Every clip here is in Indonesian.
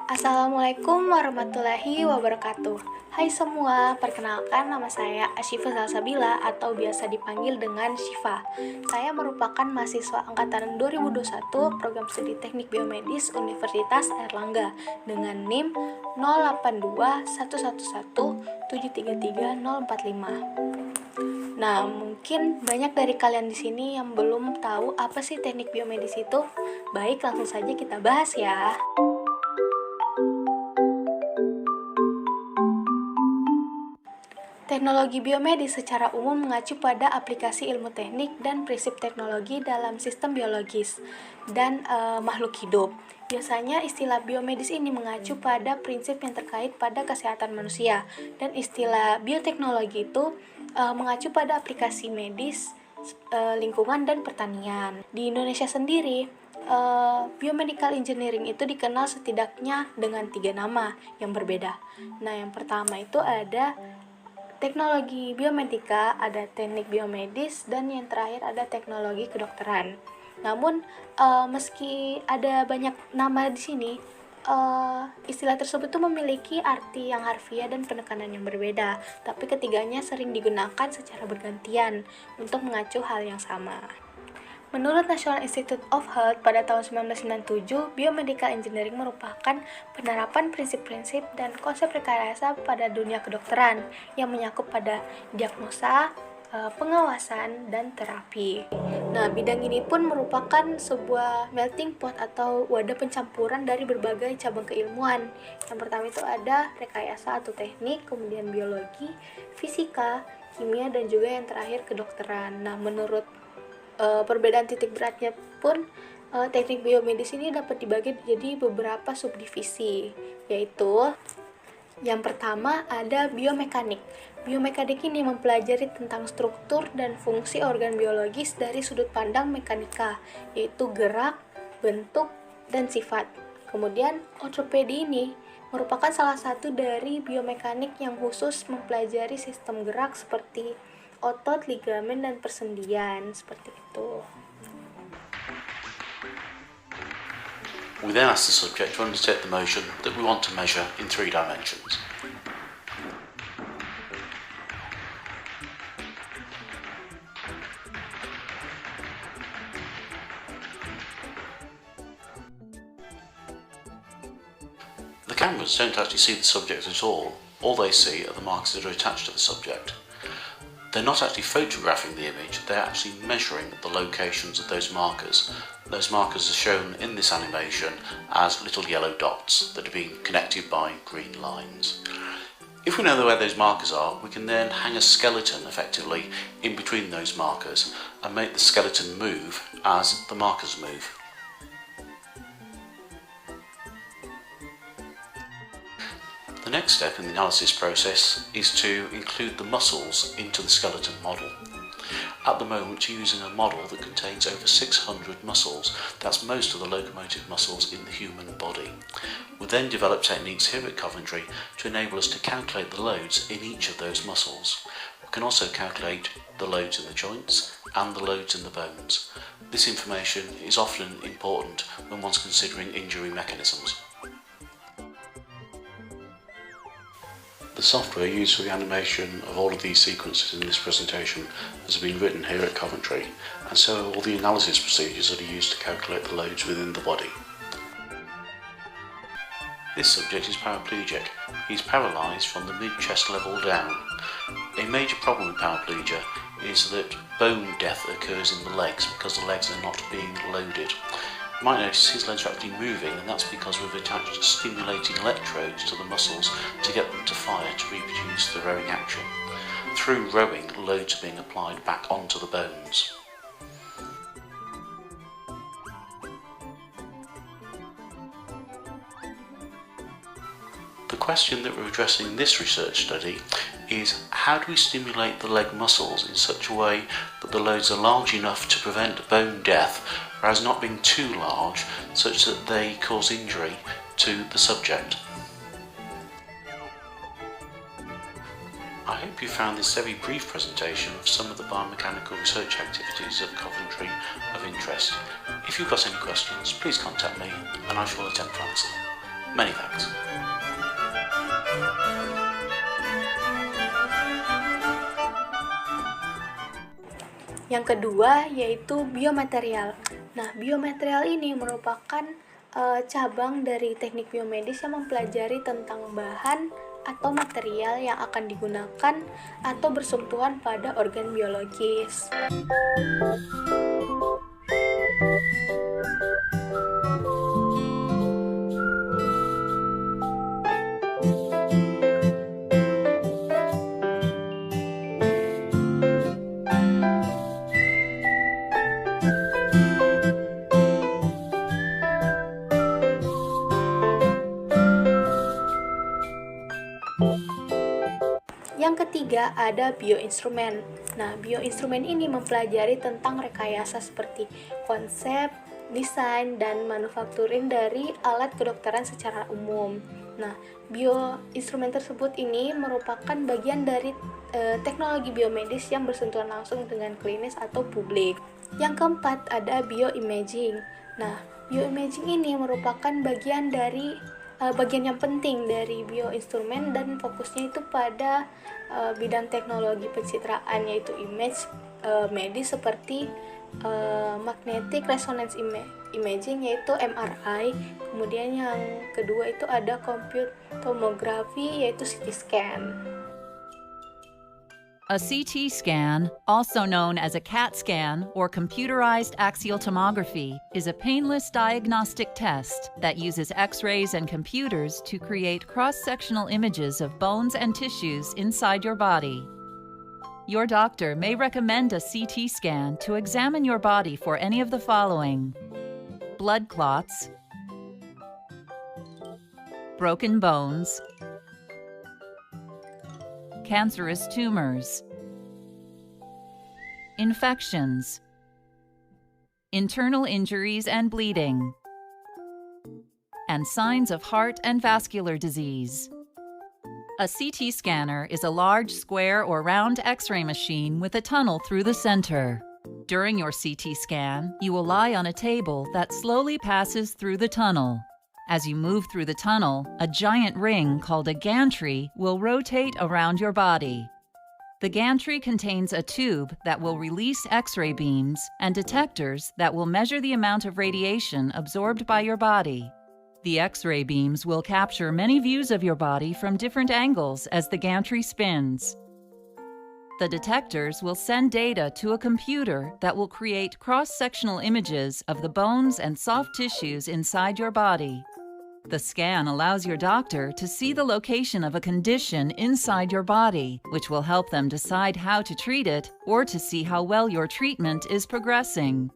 Assalamualaikum warahmatullahi wabarakatuh. Hai semua, perkenalkan nama saya Asyifa Salsabila atau biasa dipanggil dengan Syifa. Saya merupakan mahasiswa angkatan 2021 program studi Teknik Biomedis Universitas Airlangga dengan NIM 082111733045. Nah, mungkin banyak dari kalian di sini yang belum tahu apa sih teknik biomedis itu. Baik, langsung saja kita bahas ya. Teknologi biomedis secara umum mengacu pada aplikasi ilmu teknik dan prinsip teknologi dalam sistem biologis dan makhluk hidup. Biasanya istilah biomedis ini mengacu pada prinsip yang terkait pada kesehatan manusia, dan istilah bioteknologi itu mengacu pada aplikasi medis, lingkungan, dan pertanian. Di Indonesia sendiri, biomedical engineering itu dikenal setidaknya dengan 3 nama yang berbeda. Nah, yang pertama itu ada teknologi biomedika, ada teknik biomedis, dan yang terakhir ada teknologi kedokteran. Namun, meski ada banyak nama di sini, istilah tersebut tuh memiliki arti yang harfiah dan penekanan yang berbeda, tapi ketiganya sering digunakan secara bergantian untuk mengacu hal yang sama. Menurut National Institute of Health pada tahun 1997, biomedical engineering merupakan penerapan prinsip-prinsip dan konsep rekayasa pada dunia kedokteran yang menyakup pada diagnosa, pengawasan, dan terapi. Nah, bidang ini pun merupakan sebuah melting pot atau wadah pencampuran dari berbagai cabang keilmuan. Yang pertama itu ada rekayasa atau teknik, kemudian biologi, fisika, kimia, dan juga yang terakhir kedokteran. Nah, menurut perbedaan titik beratnya pun, teknik biomedis ini dapat dibagi jadi beberapa subdivisi, yaitu yang pertama ada biomekanik. Biomekanik ini mempelajari tentang struktur dan fungsi organ biologis dari sudut pandang mekanika, yaitu gerak, bentuk, dan sifat. Kemudian ortopedi ini merupakan salah satu dari biomekanik yang khusus mempelajari sistem gerak seperti otot, ligamen, dan persendian, seperti itu. We then ask the subject to undertake the motion that we want to measure in 3 dimensions. The cameras don't actually see the subject at all. All they see are the markers that are attached to the subject. They're not actually photographing the image, they're actually measuring the locations of those markers. Those markers are shown in this animation as little yellow dots that are being connected by green lines. If we know where those markers are, we can then hang a skeleton effectively in between those markers and make the skeleton move as the markers move. The next step in the analysis process is to include the muscles into the skeleton model. At the moment, we're using a model that contains over 600 muscles. That's most of the locomotive muscles in the human body. We then develop techniques here at Coventry to enable us to calculate the loads in each of those muscles. We can also calculate the loads in the joints and the loads in the bones. This information is often important when one's considering injury mechanisms. The software used for the animation of all of these sequences in this presentation has been written here at Coventry, and so are all the analysis procedures that are used to calculate the loads within the body. This subject is paraplegic. He's paralysed from the mid-chest level down. A major problem with paraplegia is that bone death occurs in the legs because the legs are not being loaded. You might notice his legs are actually moving, and that's because we've attached stimulating electrodes to the muscles to get them to fire to reproduce the rowing action. Through rowing, loads are being applied back onto the bones. The question that we're addressing in this research study is how do we stimulate the leg muscles in such a way that the loads are large enough to prevent bone death, whereas not being too large such that they cause injury to the subject. I hope you found this very brief presentation of some of the biomechanical research activities at Coventry of interest. If you've got any questions, please contact me and I shall attempt to answer them. Many thanks. Yang kedua yaitu biomaterial. Nah, biomaterial ini merupakan cabang dari teknik biomedis yang mempelajari tentang bahan atau material yang akan digunakan atau bersentuhan pada organ biologis. Yang ketiga ada bioinstrumen. Nah, bioinstrumen ini mempelajari tentang rekayasa seperti konsep, desain, dan manufakturing dari alat kedokteran secara umum. Nah, bioinstrumen tersebut ini merupakan bagian dari teknologi biomedis yang bersentuhan langsung dengan klinis atau publik. Yang keempat ada bioimaging. Nah, bioimaging ini merupakan bagian yang penting dari bioinstrumen dan fokusnya itu pada bidang teknologi pencitraan, yaitu image medis seperti magnetic resonance imaging yaitu MRI. Kemudian yang kedua itu ada computed tomography yaitu CT scan. A CT scan, also known as a CAT scan or computerized axial tomography, is a painless diagnostic test that uses X-rays and computers to create cross-sectional images of bones and tissues inside your body. Your doctor may recommend a CT scan to examine your body for any of the following: blood clots, broken bones, cancerous tumors, infections, internal injuries and bleeding, and signs of heart and vascular disease. A CT scanner is a large square or round X-ray machine with a tunnel through the center. During your CT scan, you will lie on a table that slowly passes through the tunnel. As you move through the tunnel, a giant ring called a gantry will rotate around your body. The gantry contains a tube that will release X-ray beams and detectors that will measure the amount of radiation absorbed by your body. The X-ray beams will capture many views of your body from different angles as the gantry spins. The detectors will send data to a computer that will create cross-sectional images of the bones and soft tissues inside your body. The scan allows your doctor to see the location of a condition inside your body, which will help them decide how to treat it or to see how well your treatment is progressing.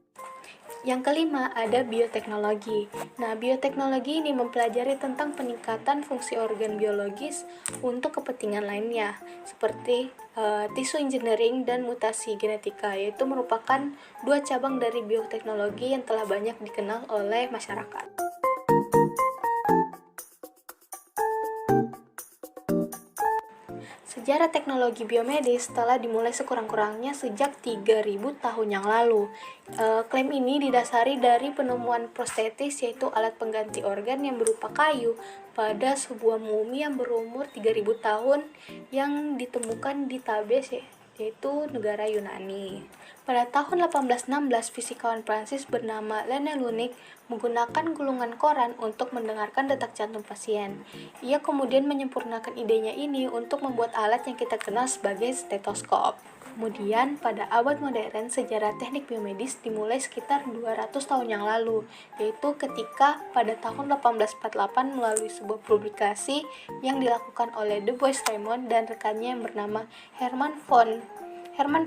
Yang kelima ada bioteknologi. Nah, bioteknologi ini mempelajari tentang peningkatan fungsi organ biologis untuk kepentingan lainnya, seperti tissue engineering dan mutasi genetika, yaitu merupakan dua cabang dari bioteknologi yang telah banyak dikenal oleh masyarakat. Sejarah teknologi biomedis telah dimulai sekurang-kurangnya sejak 3000 tahun yang lalu. Klaim ini didasari dari penemuan prostetis, yaitu alat pengganti organ yang berupa kayu pada sebuah mumi yang berumur 3000 tahun yang ditemukan di Thebes, yaitu negara Yunani. Pada tahun 1816, fisikawan Prancis bernama René Laennec menggunakan gulungan koran untuk mendengarkan detak jantung pasien. Ia kemudian menyempurnakan idenya ini untuk membuat alat yang kita kenal sebagai stetoskop. Kemudian, pada abad modern, sejarah teknik biomedis dimulai sekitar 200 tahun yang lalu, yaitu ketika pada tahun 1848 melalui sebuah publikasi yang dilakukan oleh Du Bois-Reymond dan rekannya yang bernama Hermann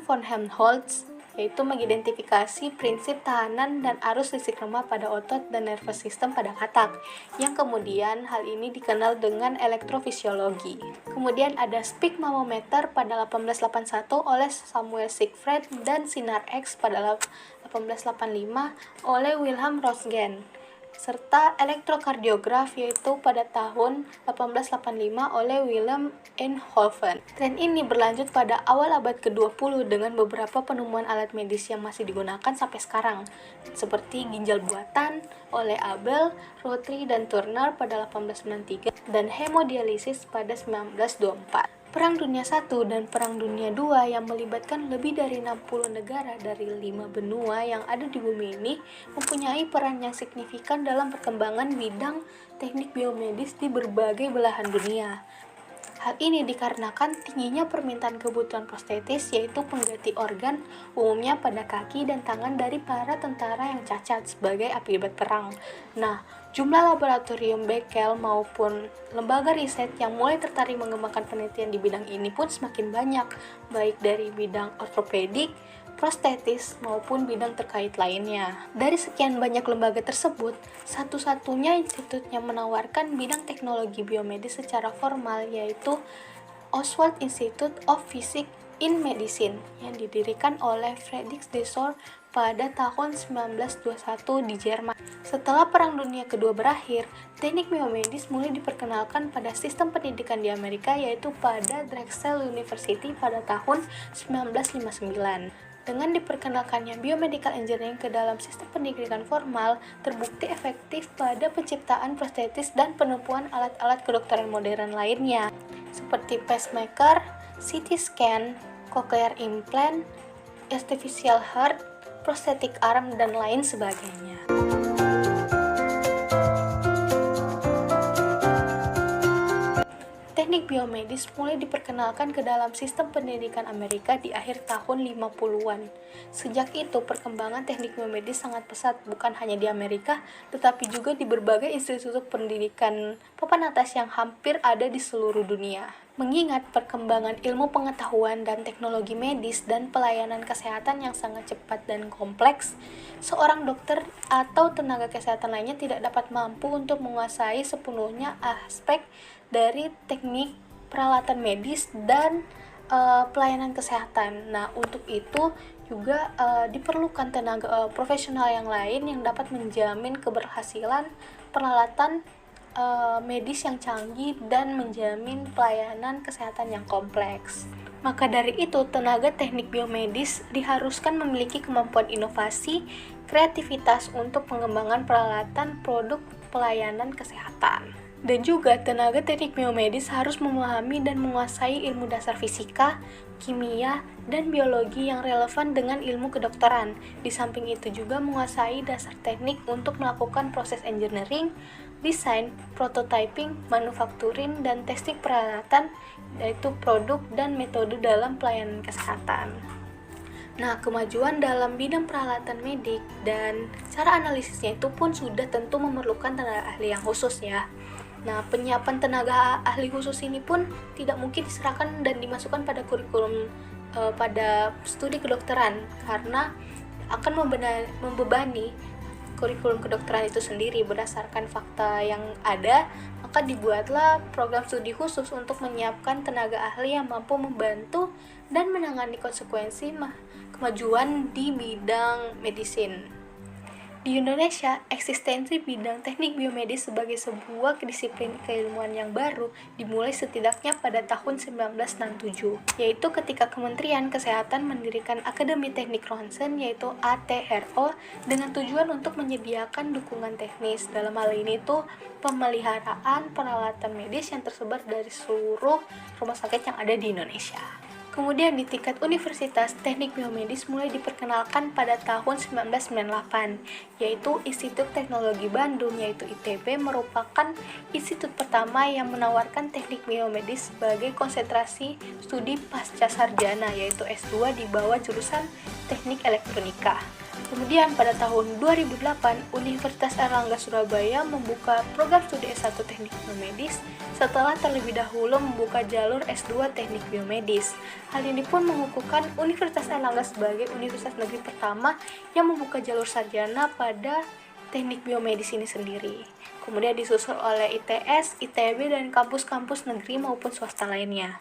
von Helmholtz, yaitu mengidentifikasi prinsip tahanan dan arus listrik lemah pada otot dan nervous system pada katak, yang kemudian hal ini dikenal dengan elektrofisiologi. Kemudian ada sphygmomanometer pada 1881 oleh Samuel Siegfried dan sinar X pada 1885 oleh Wilhelm Röntgen. serta elektrokardiograf yaitu pada tahun 1885 oleh Wilhelm Einthoven. Tren ini berlanjut pada awal abad ke-20 dengan beberapa penemuan alat medis yang masih digunakan sampai sekarang, seperti ginjal buatan oleh Abel, Rotary, dan Turner pada 1893 dan hemodialisis pada 1924. Perang Dunia I dan Perang Dunia II yang melibatkan lebih dari 60 negara dari 5 benua yang ada di bumi ini mempunyai peran yang signifikan dalam perkembangan bidang teknik biomedis di berbagai belahan dunia. Hal ini dikarenakan tingginya permintaan kebutuhan prostetis, yaitu pengganti organ umumnya pada kaki dan tangan dari para tentara yang cacat sebagai akibat perang. Nah, jumlah laboratorium Beckel maupun lembaga riset yang mulai tertarik mengembangkan penelitian di bidang ini pun semakin banyak, baik dari bidang ortopedik, prostetis, maupun bidang terkait lainnya. Dari sekian banyak lembaga tersebut, satu-satunya institut yang menawarkan bidang teknologi biomedis secara formal yaitu Oswald Institute of Physics in Medicine yang didirikan oleh Friedrich Desor pada tahun 1921 di Jerman. Setelah Perang Dunia Kedua berakhir, teknik biomedis mulai diperkenalkan pada sistem pendidikan di Amerika yaitu pada Drexel University pada tahun 1959. Dengan diperkenalkannya biomedical engineering ke dalam sistem pendidikan formal, terbukti efektif pada penciptaan prostetis dan penemuan alat-alat kedokteran modern lainnya, seperti pacemaker, CT scan, cochlear implant, artificial heart, prosthetic arm, dan lain sebagainya. Teknik biomedis mulai diperkenalkan ke dalam sistem pendidikan Amerika di akhir tahun 50-an. Sejak itu, perkembangan teknik biomedis sangat pesat bukan hanya di Amerika, tetapi juga di berbagai institut pendidikan papan atas yang hampir ada di seluruh dunia. Mengingat perkembangan ilmu pengetahuan dan teknologi medis dan pelayanan kesehatan yang sangat cepat dan kompleks, seorang dokter atau tenaga kesehatan lainnya tidak dapat mampu untuk menguasai sepenuhnya aspek dari teknik peralatan medis dan pelayanan kesehatan. Nah, untuk itu juga diperlukan tenaga profesional yang lain yang dapat menjamin keberhasilan peralatan medis yang canggih dan menjamin pelayanan kesehatan yang kompleks. Maka dari itu, tenaga teknik biomedis diharuskan memiliki kemampuan inovasi, kreativitas untuk pengembangan peralatan produk pelayanan kesehatan. Dan juga tenaga teknik biomedis harus memahami dan menguasai ilmu dasar fisika, kimia, dan biologi yang relevan dengan ilmu kedokteran. Di samping itu juga menguasai dasar teknik untuk melakukan proses engineering, desain, prototyping, manufacturing, dan testing peralatan, yaitu produk dan metode dalam pelayanan kesehatan. Nah, kemajuan dalam bidang peralatan medik dan cara analisisnya itu pun sudah tentu memerlukan tenaga ahli yang khusus ya. Nah, penyiapan tenaga ahli khusus ini pun tidak mungkin diserahkan dan dimasukkan pada kurikulum pada studi kedokteran karena akan membebani kurikulum kedokteran itu sendiri. Berdasarkan fakta yang ada, maka dibuatlah program studi khusus untuk menyiapkan tenaga ahli yang mampu membantu dan menangani konsekuensi kemajuan di bidang medisin. Di Indonesia, eksistensi bidang teknik biomedis sebagai sebuah disiplin keilmuan yang baru dimulai setidaknya pada tahun 1967, yaitu ketika Kementerian Kesehatan mendirikan Akademi Teknik Ronsen yaitu ATRO dengan tujuan untuk menyediakan dukungan teknis. Dalam hal ini tuh pemeliharaan peralatan medis yang tersebar dari seluruh rumah sakit yang ada di Indonesia. Kemudian di tingkat universitas, teknik biomedis mulai diperkenalkan pada tahun 1998, yaitu Institut Teknologi Bandung, yaitu ITB, merupakan institut pertama yang menawarkan teknik biomedis sebagai konsentrasi studi pasca sarjana, yaitu S2 di bawah jurusan Teknik Elektronika. Kemudian pada tahun 2008, Universitas Airlangga Surabaya membuka program studi S1 Teknik Biomedis setelah terlebih dahulu membuka jalur S2 Teknik Biomedis. Hal ini pun mengukuhkan Universitas Airlangga sebagai universitas negeri pertama yang membuka jalur sarjana pada teknik biomedis ini sendiri. Kemudian disusul oleh ITS, ITB, dan kampus-kampus negeri maupun swasta lainnya.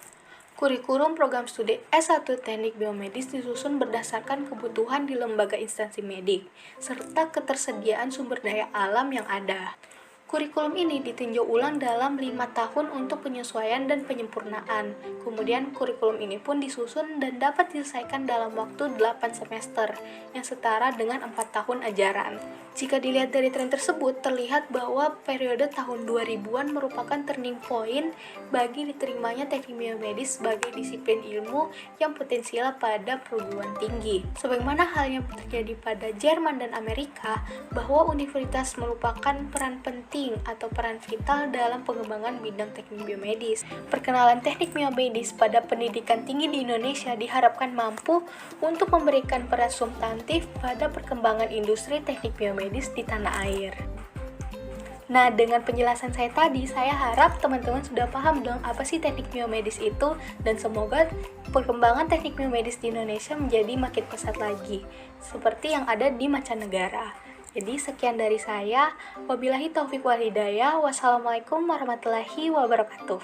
Kurikulum program studi S1 Teknik Biomedis disusun berdasarkan kebutuhan di lembaga instansi medik, serta ketersediaan sumber daya alam yang ada. Kurikulum ini ditinjau ulang dalam 5 tahun untuk penyesuaian dan penyempurnaan. Kemudian kurikulum ini pun disusun dan dapat diselesaikan dalam waktu 8 semester, yang setara dengan 4 tahun ajaran. Jika dilihat dari tren tersebut, terlihat bahwa periode tahun 2000-an merupakan turning point bagi diterimanya teknik biomedis sebagai disiplin ilmu yang potensial pada perguruan tinggi. Sebagaimana halnya terjadi pada Jerman dan Amerika, bahwa universitas merupakan peran penting atau peran vital dalam pengembangan bidang teknik biomedis. Perkenalan teknik biomedis pada pendidikan tinggi di Indonesia diharapkan mampu untuk memberikan peran substantif pada perkembangan industri teknik biomedis di tanah air. Nah, dengan penjelasan saya tadi, saya harap teman-teman sudah paham dong apa sih teknik biomedis itu, dan semoga perkembangan teknik biomedis di Indonesia menjadi makin pesat lagi, seperti yang ada di mancanegara. Jadi sekian dari saya, wabillahi taufiq wal hidayah, wassalamualaikum warahmatullahi wabarakatuh.